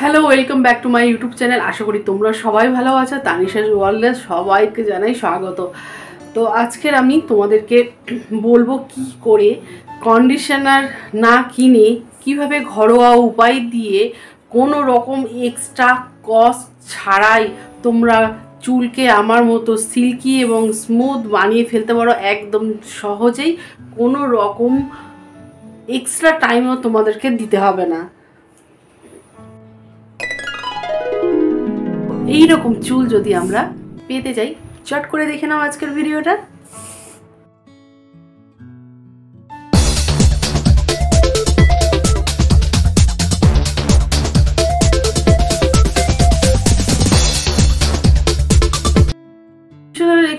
Hello, welcome back to my YouTube channel. আশা করি তোমরা সবাই ভালো আছো। তানিশাস ওয়ার্ল্ডে সবাইকে জানাই স্বাগত। তো আজকের আমি তোমাদেরকে বলবো কি করে কন্ডিশনার না কিনে কিভাবে ঘরোয়া উপায় দিয়ে কোনো রকম এক্সট্রা কস্ট ছাড়াই তোমরা চুলকে আমার মতো সিল্কি এবং স্মুথ বানিয়ে ফেলতে পারো একদম সহজেই। কোনো রকম এক্সট্রা টাইমও তোমাদেরকে দিতে হবে না। এই রকম চুল যদি আমরা পেতে যাই, চট করে দেখে নাও আজকের ভিডিওটা।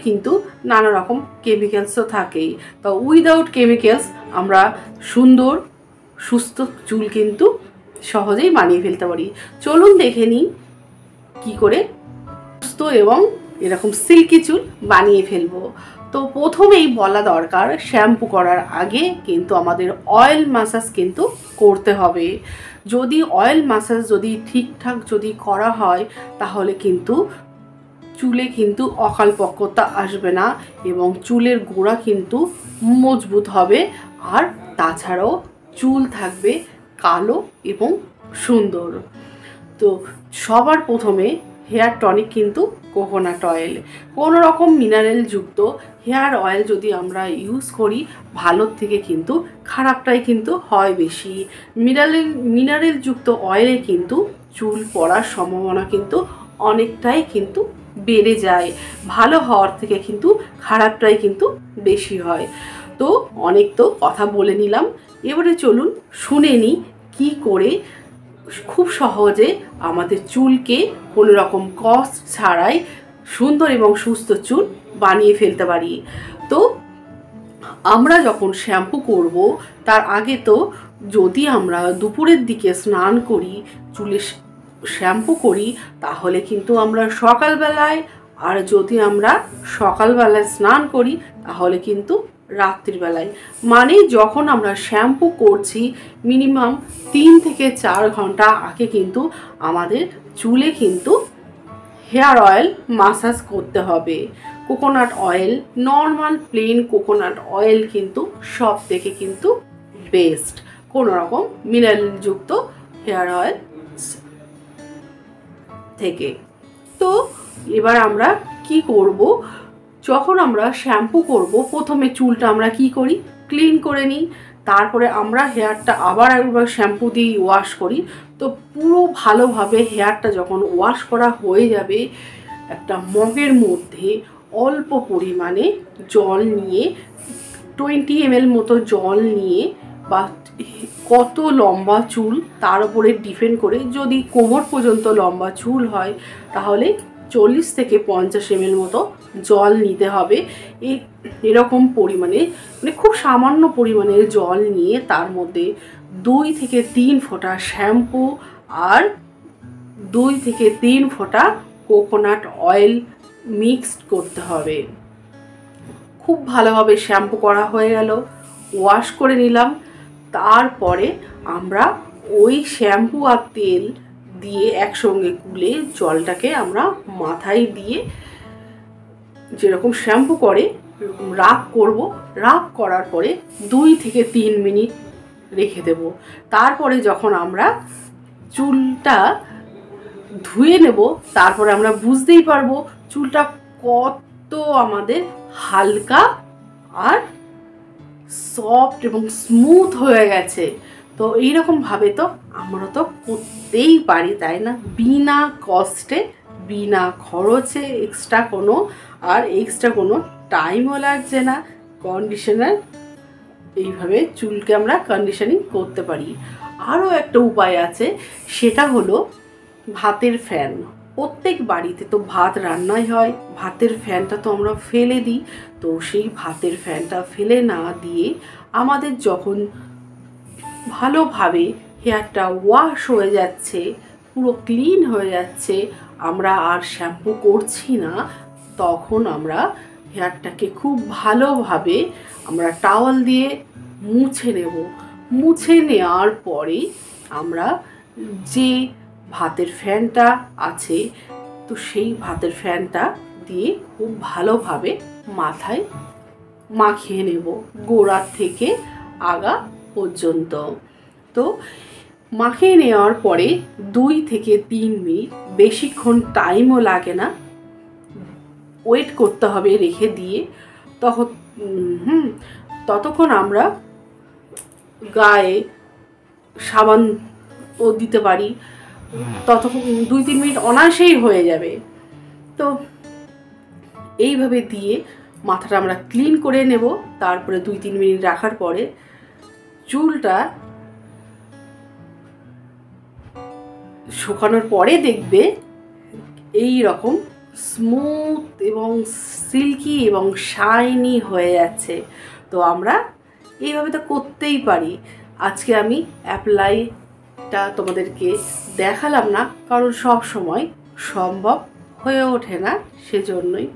কিন্তু নানা রকম কেমিক্যালসও থাকেই, তো উইদাউট কেমিক্যালস আমরা সুন্দর সুস্থ চুল কিন্তু সহজেই বানিয়ে ফেলতে পারি। চলুন দেখে নিই কি করে সুস্থ এবং এরকম সিল্কি চুল বানিয়ে ফেলবো। তো প্রথমেই বলা দরকার, শ্যাম্পু করার আগে কিন্তু আমাদের অয়েল ম্যাসাজ কিন্তু করতে হবে। যদি অয়েল ম্যাসাজ যদি ঠিকঠাক যদি করা হয় তাহলে কিন্তু চুলে কিন্তু অকালপক্কতা আসবে না এবং চুলের গোড়া কিন্তু মজবুত হবে। আর তাছাড়াও চুল থাকবে কালো এবং সুন্দর। তো সবার প্রথমে হেয়ার টনিক কিন্তু কোকোনাট অয়েল, কোনো রকম মিনারেল যুক্ত হেয়ার অয়েল যদি আমরা ইউজ করি ভালোর থেকে কিন্তু খারাপটাই কিন্তু হয় বেশি। মিনারেল যুক্ত অয়েলে কিন্তু চুল পড়ার সম্ভাবনা কিন্তু অনেকটাই কিন্তু বেড়ে যায়, ভালো হওয়ার থেকে কিন্তু খারাপটাই কিন্তু বেশি হয়। তো অনেক তো কথা বলে নিলাম, এবারে চলুন শুনে নিই কী করে খুব সহজে আমাদের চুলকে কোনো রকম কস্ট ছাড়াই সুন্দর এবং সুস্থ চুল বানিয়ে ফেলতে পারি। তো আমরা যখন শ্যাম্পু করব তার আগে তো যদি আমরা দুপুরের দিকে স্নান করি, চুলে শ্যাম্পু করি, তাহলে কিন্তু আমরা সকালবেলায়, আর যদি আমরা সকালবেলায় স্নান করি তাহলে কিন্তু রাত্রিবেলায়, মানে যখন আমরা শ্যাম্পু করছি মিনিমাম 3 থেকে 4 ঘন্টা আগে কিন্তু আমাদের চুলে কিন্তু হেয়ার অয়েল মাসাজ করতে হবে। Coconut oil, normal plain coconut oil কিন্তু সব থেকে কিন্তু বেস্ট, কোনো রকম মিনারেলযুক্ত হেয়ার অয়েল থেকে। তো এবার আমরা কি করব, যখন আমরা শ্যাম্পু করব প্রথমে চুলটা আমরা কি করি, ক্লিন করে নিই। তারপরে আমরা হেয়ারটা আবার একবার শ্যাম্পু দিয়ে ওয়াশ করি। তো পুরো ভালোভাবে হেয়ারটা যখন ওয়াশ করা হয়ে যাবে, একটা মগের মধ্যে অল্প পরিমাণে জল নিয়ে 20 ml মতো জল নিয়ে, বা কত লম্বা চুল তার উপরে ডিপেন্ড করে, যদি কোমর পর্যন্ত লম্বা চুল হয় তাহলে 40 থেকে 50 ml মতো জল নিতে হবে। এরকম পরিমাণে, মানে খুব সামান্য পরিমাণের জল নিয়ে তার মধ্যে 2 থেকে 3 ফোঁটা শ্যাম্পু আর 2 থেকে 3 ফোঁটা কোকোনাট অয়েল মিক্সড করতে হবে। খুব ভালোভাবে শ্যাম্পু করা হয়ে গেল, ওয়াশ করে নিলাম। তারপরে আমরা ওই শ্যাম্পু আর তেল দিয়ে একসঙ্গে গুলে জলটাকে আমরা মাথায় দিয়ে যেরকম শ্যাম্পু করে এরকম রাব করব। রাব করার পরে 2 থেকে 3 মিনিট রেখে দেব। তারপরে যখন আমরা চুলটা ধুয়ে নেব তারপরে আমরা বুঝতেই পারবো চুলটা কত আমাদের হালকা আর সফট এবং স্মুথ হয়ে গেছে। তো এইরকমভাবে তো আমরা তো করতেই পারি, তাই না? বিনা কস্টে, বিনা খরচে, এক্সট্রা কোনো টাইমও লাগছে না। কন্ডিশনার এইভাবে চুলকে আমরা কন্ডিশনিং করতে পারি। আরও একটা উপায় আছে, সেটা হলো ভাতের ফ্যান। প্রত্যেক বাড়িতে তো ভাত রান্নাই হয়, ভাতের ফ্যানটা তো আমরা ফেলে দিই। তো সেই ভাতের ফ্যানটা ফেলে না দিয়ে আমাদের যখন ভালোভাবে হেয়ারটা ওয়াশ হয়ে যাচ্ছে, পুরো ক্লিন হয়ে যাচ্ছে, আমরা আর শ্যাম্পু করছি না, তখন আমরা হেয়ারটাকে খুব ভালোভাবে আমরা টাওয়াল দিয়ে মুছে নেব। মুছে নেওয়ার পরে আমরা যে ভাতের ফ্যানটা আছে, তো সেই ভাতের ফ্যানটা দিয়ে খুব ভালোভাবে মাথায় মাখিয়ে নেব গোড়ার থেকে আগা পর্যন্ত। তো মাখিয়ে নেওয়ার পরে 2 থেকে 3 মিনিট, বেশিক্ষণ টাইমও লাগে না, ওয়েট করতে হবে রেখে দিয়ে। ততক্ষণ আমরা গায়ে সাবান ও দিতে পারি, ততক্ষণ 2-3 মিনিট অনায়াসেই হয়ে যাবে। তো এইভাবে দিয়ে মাথাটা আমরা ক্লিন করে নেব। তারপরে 2-3 মিনিট রাখার পরে চুলটা শুকানোর পরে দেখবে এই রকম স্মুথ এবং সিল্কি এবং শাইনি হয়ে যাচ্ছে। তো আমরা এইভাবে তো করতেই পারি। আজকে আমি অ্যাপ্লাইটা তোমাদেরকে দেখালাম না, কারণ সব সময় সম্ভব হয়ে ওঠে না, সেজন্যই।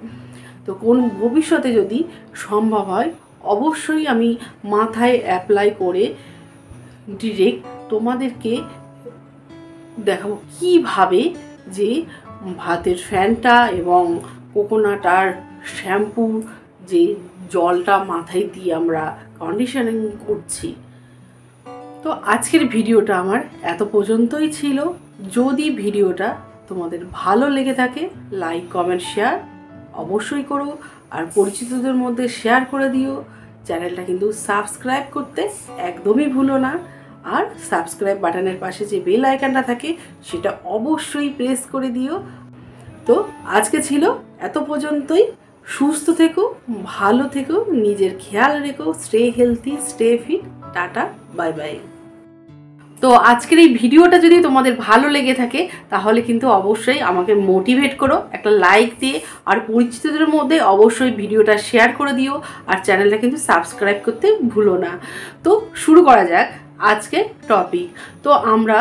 তো কোন ভবিষ্যতে যদি সম্ভব হয় অবশ্যই আমি মাথায় অ্যাপ্লাই করে ডিরেক্ট তোমাদেরকে দেখাবো কিভাবে যে ভাতের ফ্যানটা এবং কোকোনাট আর শ্যাম্পু যে জলটা মাথায় দিয়ে আমরা কন্ডিশনিং করছি। তো আজকের ভিডিওটা আমার এত পর্যন্তই ছিল। যদি ভিডিওটা তোমাদের ভালো লেগে থাকে লাইক কমেন্ট শেয়ার অবশ্যই করো, আর পরিচিতদের মধ্যে শেয়ার করে দিও। চ্যানেলটা কিন্তু সাবস্ক্রাইব করতে একদমই ভুলো না, আর সাবস্ক্রাইব বাটনের পাশে যে বেল আইকনটা থাকে সেটা অবশ্যই প্রেস করে দিও। তো আজকে ছিল এত পর্যন্তই। সুস্থ থেকো, ভালো থেকো, নিজের খেয়াল রেখো, stay healthy, stay fit. Tata, bye bye. তো আজকের এই ভিডিওটা যদি তোমাদের ভালো লেগে থাকে তাহলে কিন্তু অবশ্যই আমাকে মোটিভেট করো একটা লাইক দিয়ে, আর পরিচিতদের মধ্যে অবশ্যই ভিডিওটা শেয়ার করে দিও, আর চ্যানেলটা কিন্তু সাবস্ক্রাইব করতে ভুলো না। তো শুরু করা যাক আজকে টপিক। তো আমরা